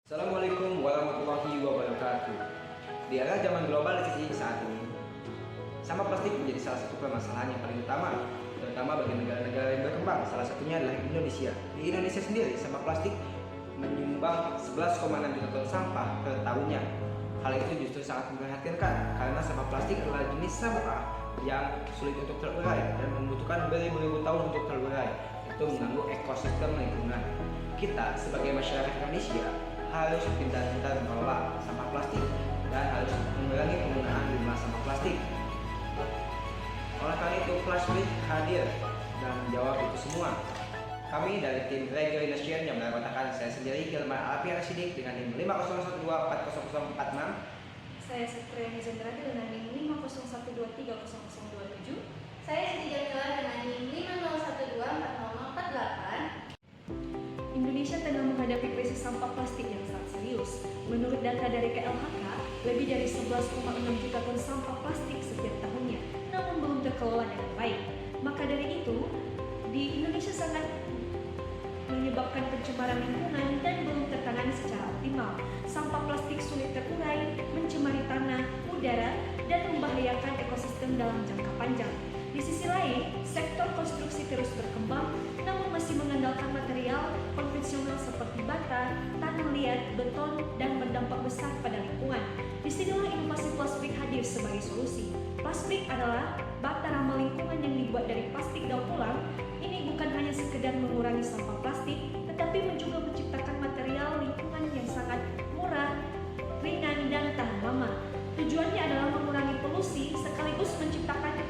Assalamualaikum warahmatullahi wabarakatuh. Di era zaman globalisasi saat ini, sampah plastik menjadi salah satu permasalahan yang paling utama, terutama bagi negara-negara yang berkembang. Salah satunya adalah Indonesia. Di Indonesia sendiri, sampah plastik menyumbang 11,6 juta ton sampah per tahunnya. Hal itu justru sangat memprihatinkan karena sampah plastik adalah jenis sampah yang sulit untuk terurai dan membutuhkan beribu-ribu tahun untuk terurai. Itu mengganggu ekosistem lingkungan. Kita sebagai masyarakat Indonesia harus pintar-pintar mengelola sampah plastik dan harus mengurangi penggunaan limbah sampah plastik. Oleh karena itu, Plasbrik hadir dan menjawab itu semua. Kami dari tim Regeneration yang mengatakan saya sendiri Hilman Alfian Sidik dengan NIM 5012400046. Saya Satria Nizandra dengan NIM 5012300027. Saya Siti Jamila dengan NIM 50124048. Indonesia tengah menghadapi krisis sampah plastik yang sangat serius. Menurut data dari KLHK, lebih dari 11,6 juta ton sampah plastik setiap tahunnya, namun belum terkelola dengan baik. Maka dari itu, di Indonesia sangat menyebabkan pencemaran lingkungan dan belum tertangani secara optimal. Sampah plastik sulit terurai, mencemari tanah, udara, dan membahayakan ekosistem dalam jangka panjang. Di sisi lain, sektor konstruksi terus berkembang, namun masih mengandalkan material konvensional seperti bata, tanah liat, beton, dan berdampak besar pada lingkungan. Disinilah inovasi Plasbrik hadir sebagai solusi. Plasbrik adalah bata ramah lingkungan yang dibuat dari plastik daur ulang. Ini bukan hanya sekedar mengurangi sampah plastik, tetapi juga menciptakan material lingkungan yang sangat murah, ringan, dan tahan lama. Tujuannya adalah mengurangi polusi sekaligus menciptakan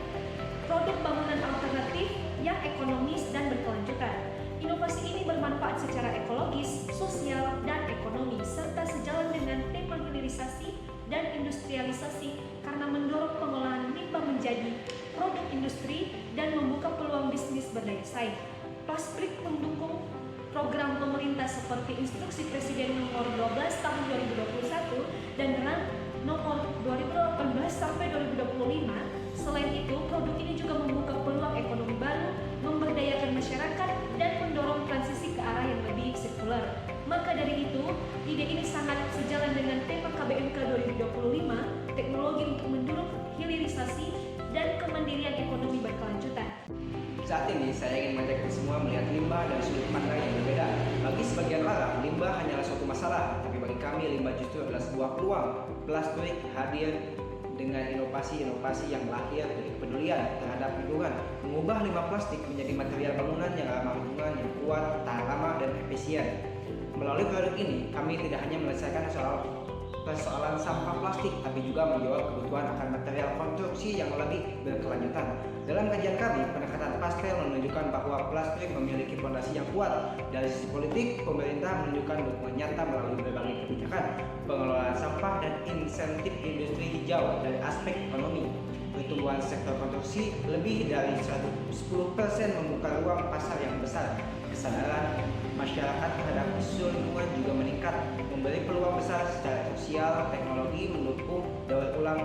produk bangunan alternatif yang ekonomis dan berkelanjutan. Inovasi ini bermanfaat secara ekologis, sosial, dan ekonomi, serta sejalan dengan tema hilirisasi dan industrialisasi karena mendorong pengolahan limbah menjadi produk industri dan membuka peluang bisnis berdaya saing. Plasbrik mendukung program pemerintah seperti Instruksi Presiden nomor 12 tahun 2021 dan RAN nomor 2018 sampai 2025. Selain itu, produk ini juga membuka peluang ekonomi baru, memberdayakan masyarakat, dan mendorong transisi ke arah yang lebih sirkular. Maka dari itu, ide ini sangat sejalan dengan tema KBMK 2025, teknologi untuk mendorong hilirisasi dan kemandirian ekonomi berkelanjutan. Saat ini saya ingin mengajak semua melihat limbah dari sudut pandang yang berbeda. Bagi sebagian orang, limbah hanyalah suatu masalah, tapi bagi kami limbah justru adalah sebuah peluang. Plasbrik hadir dengan inovasi-inovasi yang lahir dari kepedulian terhadap lingkungan, mengubah limbah plastik menjadi material bangunan yang ramah lingkungan, yang kuat, tahan lama, dan efisien. Melalui produk ini, kami tidak hanya menyelesaikan persoalan sampah plastik, tapi juga menjawab kebutuhan akan material konstruksi yang lebih berkelanjutan. Dalam kajian kami, pendekatan pastel menunjukkan bahwa Plasbrik memiliki fondasi yang kuat. Dari sisi politik, pemerintah menunjukkan dukungan nyata melalui berbagai kebijakan, pengelolaan sampah, dan insentif industri hijau. Dari aspek ekonomi, pertumbuhan sektor konstruksi lebih dari 10% membuka ruang pasar yang besar. Kesadaran masyarakat terhadap isu lingkungan juga meningkat, memberi peluang besar secara sosial. Teknologi mendukung daur ulang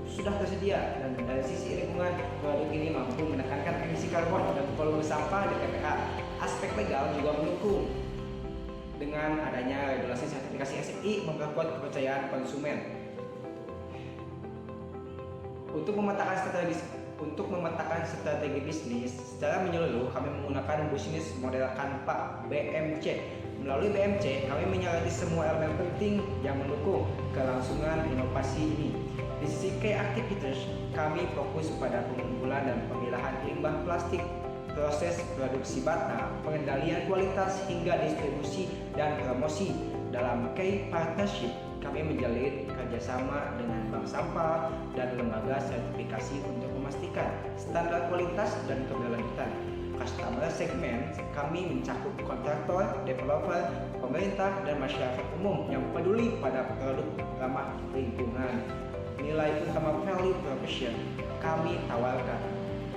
sudah tersedia, dan dari sisi lingkungan, produk ini mampu menekankan emisi karbon dan volume sampah di TPA. Aspek legal juga mendukung. Dengan adanya regulasi sertifikasi SNI memperkuat kepercayaan konsumen. Untuk memetakan strategi bisnis secara menyeluruh, kami menggunakan bisnis model Kanva BMC. Melalui BMC, kami menyoroti semua elemen penting yang mendukung kelangsungan inovasi ini. Di sisi key activities, kami fokus pada pengumpulan dan pemilahan limbah plastik, proses produksi bata, pengendalian kualitas, hingga distribusi dan promosi. Dalam key partnership, kami menjalin kerjasama dengan bank sampah dan lembaga sertifikasi untuk memastikan standar kualitas dan keberlanjutan. Customer segment, kami mencakup kontraktor, developer, pemerintah, dan masyarakat umum yang peduli pada produk ramah lingkungan. Nilai utama value proposition kami tawarkan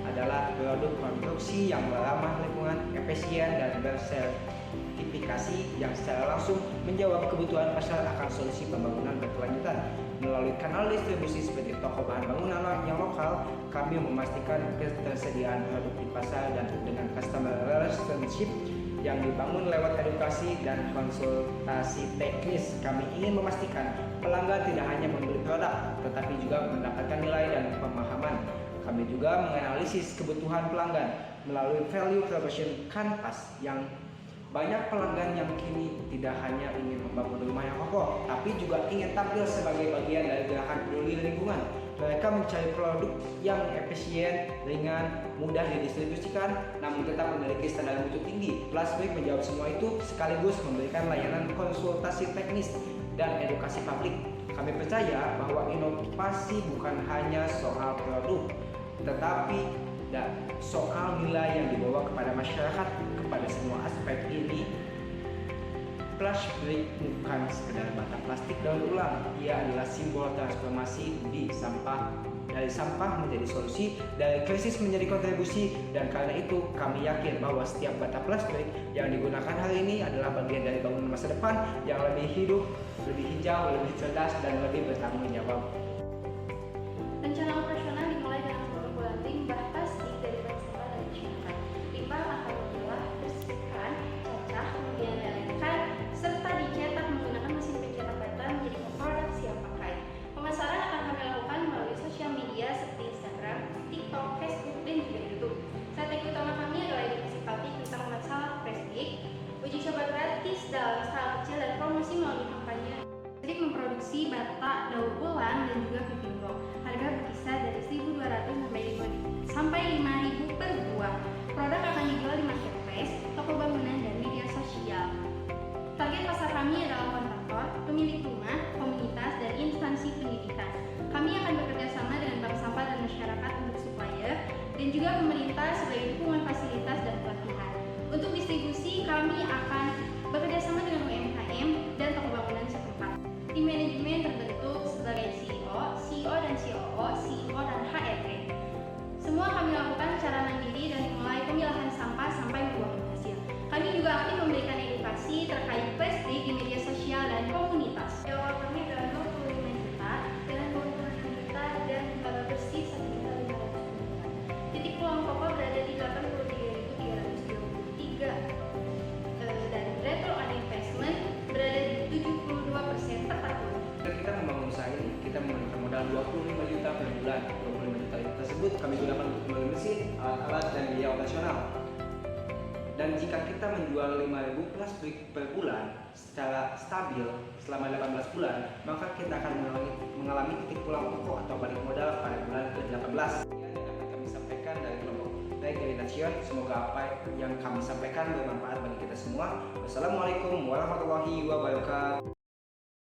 adalah produk konstruksi yang ramah lingkungan, efisien, dan bersertifikasi yang secara langsung menjawab kebutuhan pasar akan solusi pembangunan berkelanjutan. Melalui kanal distribusi seperti toko bahan bangunan yang lokal, kami memastikan ketersediaan produk di pasar, dan dengan customer relationship yang dibangun lewat edukasi dan konsultasi teknis. Kami ingin memastikan pelanggan tidak hanya membeli produk, tetapi juga mendapatkan nilai dan pemahaman. Kami juga menganalisis kebutuhan pelanggan melalui value proposition Canvas yang banyak pelanggan yang kini tidak hanya ingin membangun rumah yang kokoh, tapi juga ingin tampil sebagai bagian dari gerakan peduli lingkungan. Mereka mencari produk yang efisien, ringan, mudah didistribusikan, namun tetap memiliki standar mutu tinggi. Plusbreak menjawab semua itu sekaligus memberikan layanan konsultasi teknis dan edukasi publik. Kami percaya bahwa inovasi bukan hanya soal produk, tetapi soal nilai yang dibawa kepada masyarakat. Kepada semua aspek ini, Plusbreak bukan sekedar bata plastik daur ulang. Ia adalah simbol transformasi dari sampah menjadi solusi, dari krisis menjadi kontribusi. Dan karena itu kami yakin bahwa setiap bata Plusbreak yang digunakan hari ini adalah bagian dari bangunan masa depan yang lebih hidup, lebih hijau, lebih cerdas, dan lebih bertanggung jawab. Rencana operasional dimulai dengan pengumpulan limbah plastik dari bank sampah dan masyarakat. Limbah akan diolah, bersihkan, cacah, kemudian dialirkan, serta dicetak menggunakan mesin pencetak bata menjadi produk siap pakai. Pemasaran akan kami lakukan melalui sosial media seperti Instagram, TikTok, Facebook, dan juga YouTube. Strategi utama kami adalah edukasi publik tentang masalah plastik, uji coba gratis dalam skala kecil, dan promosi melalui kampanye. Plastik memproduksi bata daur ulang dan juga piping box. Harga berkisar dari 1.200 sampai 5.000 per buah. Produk akan dijual di marketplace, toko bangunan, dan media sosial. Target pasar kami adalah kontraktor, pemilik rumah, komunitas, dan instansi pendidikan. Kami akan bekerja sama dengan bank sampah dan masyarakat untuk supplier dan juga pemerintah sebagai dukungan fasilitas dan pelatihan. Untuk distribusi, kami akan bekerja sama dengan UMKM dan toko bangunan setempat. Tim manajemen terbentuk sebagai CEO dan COO, CEO dan HRD. Semua kami lakukan secara mandiri dari mulai pemilahan sampah sampai membuang hasil. Kami juga aktif memberikan edukasi terkait plastik di media sosial dan komunitas. Awal kami adalah 25 juta dengan keuntungan 6 juta dan laba bersih 1.500.000. Titik peluang pokok berada di 83.323 dan return on investment berada di 72% per tahun. Kita membangun usaha ini, kita menggunakan modal 25 juta per bulan. 25 juta tersebut kami gunakan untuk membeli mesin, alat-alat, dan biaya operasional. Dan jika kita menjual 5.000 Plusbreak per bulan secara stabil selama 18 bulan, maka kita akan mengalami titik pulang pokok atau balik modal pada bulan ke-18. Yang dapat kami sampaikan dari kelompok Dari Nation. Semoga apa yang kami sampaikan bermanfaat bagi kita semua. Wassalamualaikum warahmatullahi wabarakatuh.